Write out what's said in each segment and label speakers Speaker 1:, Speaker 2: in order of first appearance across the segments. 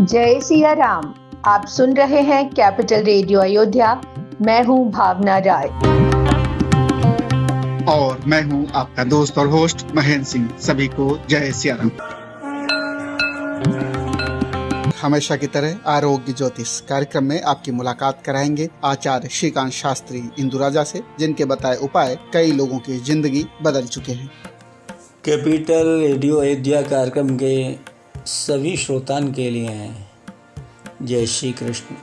Speaker 1: जय सिया राम। आप सुन रहे हैं कैपिटल रेडियो अयोध्या। मैं हूं भावना राय
Speaker 2: और मैं हूं आपका दोस्त और होस्ट महेंद्र सिंह। सभी को जय सिया राम। हमेशा की तरह आरोग्य ज्योतिष कार्यक्रम में आपकी मुलाकात कराएंगे आचार्य श्रीकांत शास्त्री इंदुराजा से, जिनके बताए उपाय कई लोगों की जिंदगी बदल चुके हैं।
Speaker 3: कैपिटल रेडियो अयोध्या कार्यक्रम के सभी श्रोतान के लिए हैं जय श्री कृष्ण,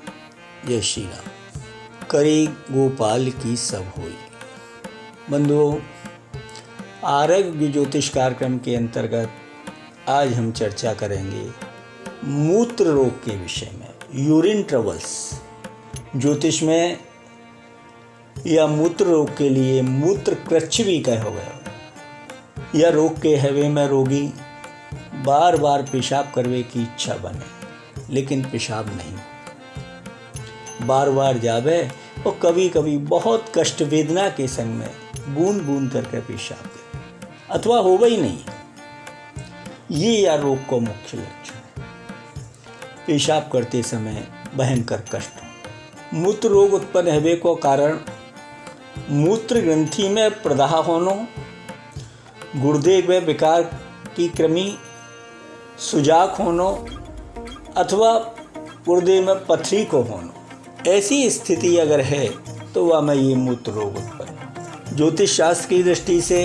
Speaker 3: जय श्री राम। करी गोपाल की सब होई। बंधुओं, आरोग्य ज्योतिष कार्यक्रम के अंतर्गत आज हम चर्चा करेंगे मूत्र रोग के विषय में, यूरिन ट्रबल्स। ज्योतिष में यह मूत्र रोग के लिए मूत्र कृच्छ भी कहा गया। यह रोग के हवे में रोगी बार बार पेशाब करने की इच्छा बने, लेकिन पेशाब नहीं, बार बार जावे और कभी कभी बहुत कष्ट वेदना के संग में बूंद बूंद करके पेशाब करे अथवा होगा ही नहीं। ये यह रोग का मुख्य लक्षण है। पेशाब करते समय भयंकर कष्ट हो। मूत्र रोग उत्पन्न होने को कारण मूत्र ग्रंथि में प्रदाह होना, गुर्दे में विकार की कृमि सुजाक होना अथवा गुर्दे में पथरी को होना, ऐसी स्थिति अगर है तो वह में ये मूत्र रोग उत्पन्न। ज्योतिष शास्त्र की दृष्टि से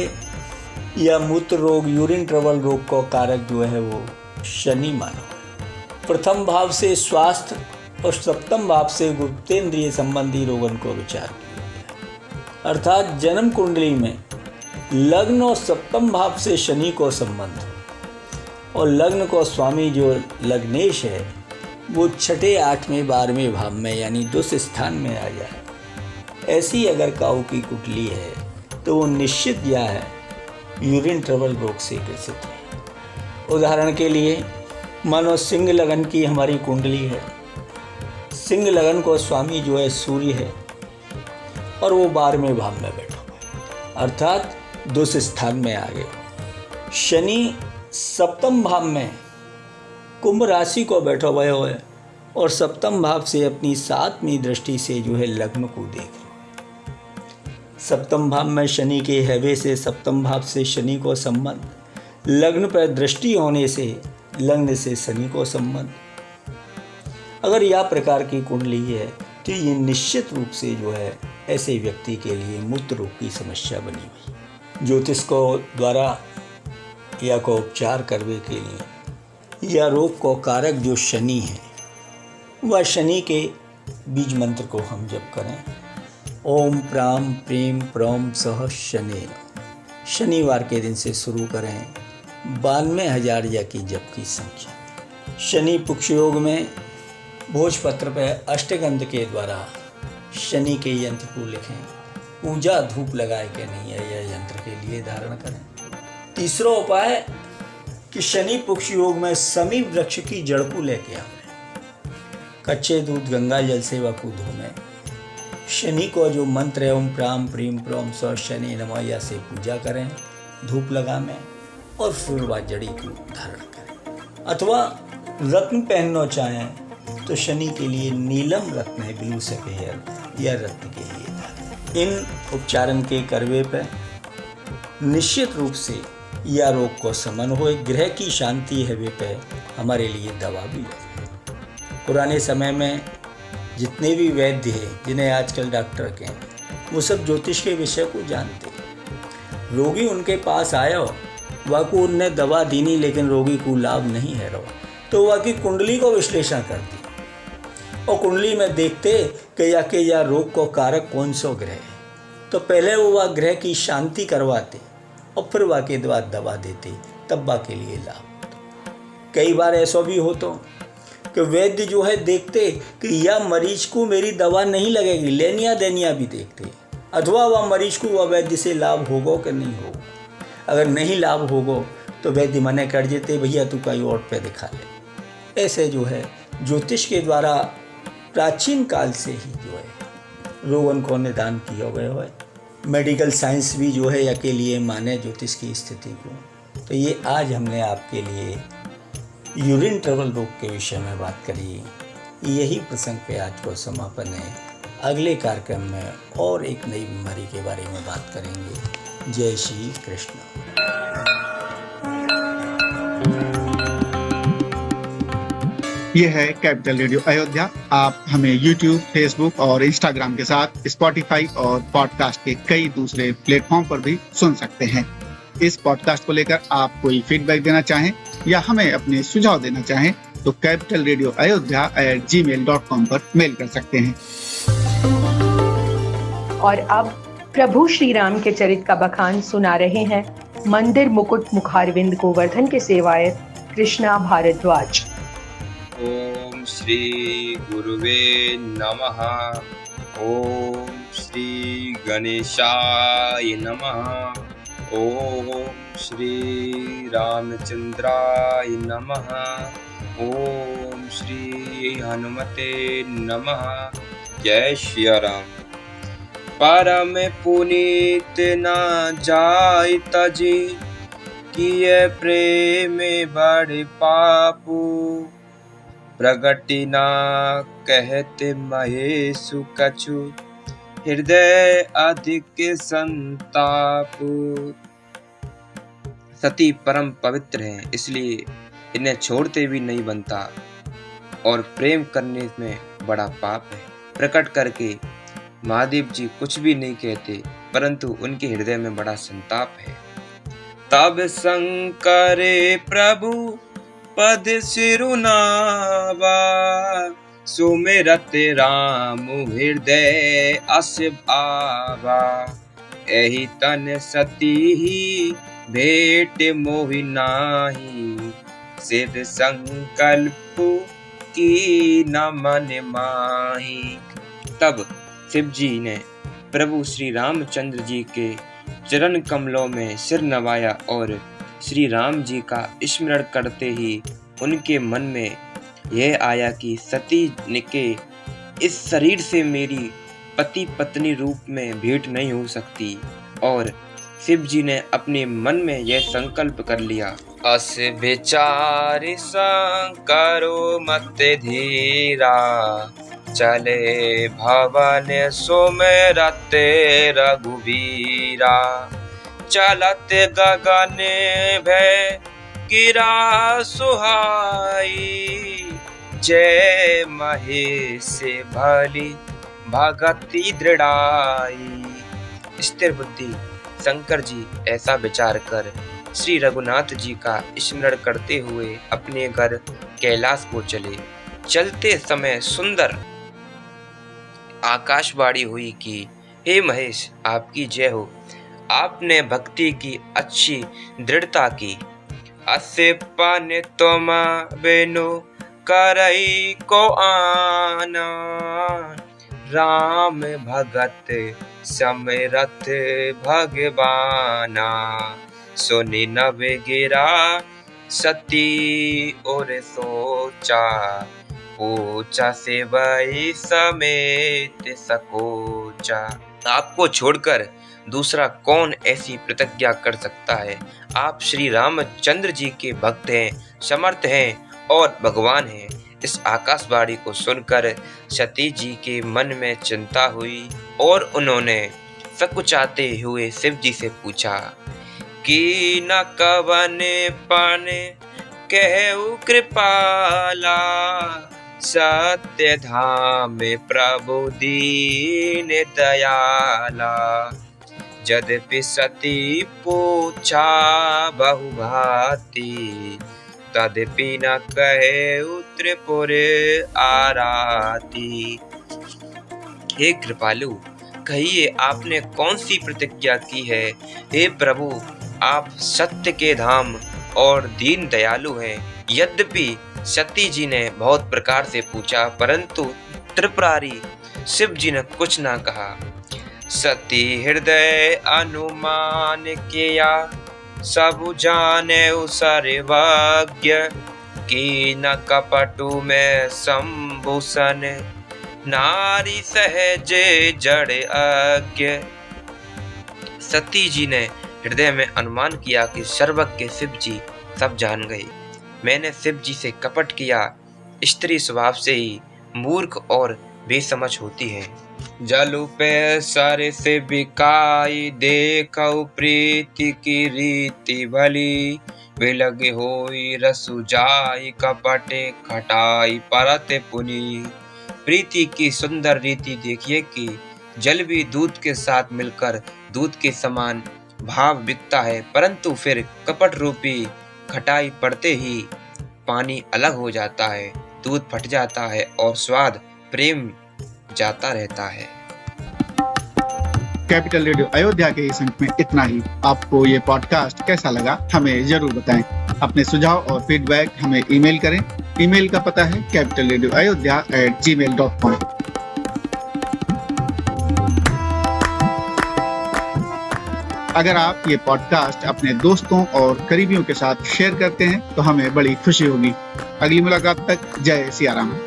Speaker 3: यह मूत्र रोग, यूरिन ट्रबल रोग का कारक जो है वो शनि मानो। प्रथम भाव से स्वास्थ्य और सप्तम भाव से गुप्तेंद्रिय संबंधी रोगन को विचार किया गया। अर्थात जन्म कुंडली में लग्न और सप्तम भाव से शनि को संबंध और लग्न को स्वामी जो लग्नेश है वो छठे, आठवें, 12वें भाव में यानी दुष्ट स्थान में आ जाए। ऐसी अगर काऊ की कुंडली है तो वो निश्चित यह है यूरिन ट्रबल रोग से ग्रसित है। उदाहरण के लिए मानो सिंह लगन की हमारी कुंडली है। सिंह लगन को स्वामी जो है सूर्य है और वो 12वें भाव में बैठा हुआ है, अर्थात दुष्ट स्थान में आ गए। शनि सप्तम भाव में कुंभ राशि को बैठा हुआ है और सप्तम भाव से अपनी 7वीं दृष्टि से जो है लग्न को देख रहा। सप्तम भाव में शनि के हैवे से सप्तम भाव से शनि को संबंध, लग्न पर दृष्टि होने से लग्न से शनि को संबंध। अगर यह प्रकार की कुंडली है तो ये निश्चित रूप से जो है ऐसे व्यक्ति के लिए मूत्र रोग की समस्या बनी हुई। ज्योतिष को द्वारा या को उपचार करने के लिए यह रोग को कारक जो शनि है वह शनि के बीज मंत्र को हम जप करें। ओम प्राम प्रेम प्रम सह शनि। शनिवार के दिन से शुरू करें। 92,000 या की जप की संख्या। शनि पुक्ष योग में भोजपत्र पर अष्टगंध के द्वारा शनि के यंत्र को लिखें। पूजा धूप लगाए के नहीं है, यह यंत्र के लिए धारण करें। तीसरा उपाय कि शनि पुक्ष योग में समी वृक्ष की जड़ को लेके आवे, कच्चे दूध गंगा जल से वह को धोमें। शनि को जो मंत्र है ओम प्राम प्रीम प्रोम स शनि नमः या से पूजा करें, धूप लगामें और फिर वह जड़ी को धारण करें। अथवा रत्न पहनना चाहें तो शनि के लिए नीलम रत्न है, ब्लू सफेयर, यह रत्न के लिए धारण। इन उपचारण के करवे पे निश्चित रूप से यह रोग को समन हो। ग्रह की शांति है वे पे हमारे लिए दवा भी है। पुराने समय में जितने भी वैद्य हैं, जिन्हें आजकल डॉक्टर कहते हैं, वो सब ज्योतिष के विषय को जानते हैं। रोगी उनके पास आया, वह को उनने दवा दी नहीं, लेकिन रोगी को लाभ नहीं है रहा, तो वह की कुंडली को विश्लेषण करती और कुंडली में देखते कि यह रोग को कारक कौन सा ग्रह है, तो पहले वो वह ग्रह की शांति करवाते और फिर वह के बाद दवा देते, तब वह के लिए लाभ होता। कई बार ऐसा भी होता कि वैद्य जो है देखते कि यह मरीज को मेरी दवा नहीं लगेगी, लेनिया देनिया भी देखते, अथवा वह मरीज को वह वैद्य से लाभ होगा कि नहीं होगा। अगर नहीं लाभ होगा तो वैद्य मना कर देते, भैया तू कहीं और पे दिखा ले। ऐसे जो है ज्योतिष के द्वारा प्राचीन काल से ही जो है रोगन को निदान किया गया है। मेडिकल साइंस भी जो है या के लिए माने ज्योतिष की स्थिति को। तो ये आज हमने आपके लिए यूरिन ट्रबल रोग के विषय में बात करी। यही प्रसंग पे आज को समापन है। अगले कार्यक्रम में और एक नई बीमारी के बारे में बात करेंगे। जय श्री कृष्ण।
Speaker 2: यह है कैपिटल रेडियो अयोध्या। आप हमें YouTube, Facebook और Instagram के साथ Spotify और पॉडकास्ट के कई दूसरे प्लेटफॉर्म पर भी सुन सकते हैं। इस पॉडकास्ट को लेकर आप कोई फीडबैक देना चाहें या हमें अपने सुझाव देना चाहें तो capitalradioayodhya@gmail.com पर मेल कर सकते हैं।
Speaker 1: और अब प्रभु श्री राम के चरित का बखान सुना रहे हैं मंदिर मुकुट मुखारविंद गोवर्धन के सेवायत कृष्णा भारद्वाज।
Speaker 4: ओम श्री गुरुवे नमः। ओम श्री गणेशाय नमः। ओम श्री रामचंद्राय नमः। ओम श्री हनुमते नमः। जय श्री राम। परम पुनीत न जाय तजी, किए प्रेम बड़ पापू। प्रगति ना कहते महेशु कछु, हृदय अधिक संताप। सती परम पवित्र हैं, इसलिए इन्हें छोड़ते भी नहीं बनता, और प्रेम करने में बड़ा पाप है। प्रकट करके महादेव जी कुछ भी नहीं कहते, परंतु उनके हृदय में बड़ा संताप है। तब शंकर प्रभु पद सिरुनावा, सुमिरत राम हृदय अस आवा। एहि तन सती ही भेंट मोहि नाही, सिद्ध संकल्प की न मन माही। तब शिव जी ने प्रभु श्री रामचंद्र जी के चरण कमलों में सिर नवाया और श्री राम जी का स्मरण करते ही उनके मन में यह आया कि सती के इस शरीर से मेरी पति पत्नी रूप में भेंट नहीं हो सकती, और शिव जी ने अपने मन में यह संकल्प कर लिया। अस विचार संकरो मत धीरा, चले भवन सुमिरत रघुवीरा। चलत गगन भय गिरा सुहाई, जय महेश भली भगति दृढ़ाई। स्थिर बुद्धि शंकर जी ऐसा विचार कर श्री रघुनाथ जी का स्मरण करते हुए अपने घर कैलाश को चले। चलते समय सुंदर आकाशवाणी हुई कि हे महेश, आपकी जय हो। आपने भक्ति की अच्छी दृढ़ता की। असे पन तुम बेनु करई को आना, राम भगत समरथ भगवाना। सुनि नव गिरा सती और सोचा, पूछा से वही समेत सकोचा। आपको छोड़कर दूसरा कौन ऐसी प्रतिज्ञा कर सकता है। आप श्री रामचंद्र जी के भक्त हैं, समर्थ हैं और भगवान हैं। इस आकाशवाणी को सुनकर सती जी के मन में चिंता हुई और उन्होंने सकुचाते हुए शिव जी से पूछा कि न कवन पन कहु कृपाला, सत्य धाम प्रभु दीन दयाला। यद्यपि सती पूछा बहुभांति, तद्यपि न कहे त्रिपुर आराती। हे कृपालु, कहिए आपने कौन सी प्रतिज्ञा की है। हे प्रभु, आप सत्य के धाम और दीन दयालु हैं। यद्यपि सती जी ने बहुत प्रकार से पूछा, परंतु त्रिपुरारी शिव जी ने कुछ ना कहा। सती हृदय अनुमान किया, सब जाने सर्वज्ञ। की न कपटु में संभूषण, नारी सहज जड़ अज्ञ। सती जी ने हृदय में अनुमान किया कि सर्वज्ञ शिव जी सब जान गए। मैंने शिव जी से कपट किया। स्त्री स्वभाव से ही मूर्ख और बेसमझ होती है। जलु पे सर से बिकाई, देखौ प्रीति की रीति भली। बिलग होई रसु जाई, कपटे खटाई परत पुनी। प्रीति की सुंदर रीति देखिए कि जल भी दूध के साथ मिलकर दूध के समान भाव बिकता है, परंतु फिर कपट रूपी खटाई पड़ते ही पानी अलग हो जाता है, दूध फट जाता है और स्वाद प्रेम जाता रहता है।
Speaker 2: कैपिटल रेडियो अयोध्या के इस अंक में इतना ही। आपको ये पॉडकास्ट कैसा लगा हमें जरूर बताएं। अपने सुझाव और फीडबैक हमें ईमेल करें। ईमेल का पता है capitalradioayodhya@gmail.com। अगर आप ये पॉडकास्ट अपने दोस्तों और करीबियों के साथ शेयर करते हैं तो हमें बड़ी खुशी होगी। अगली मुलाकात तक जय सिया राम।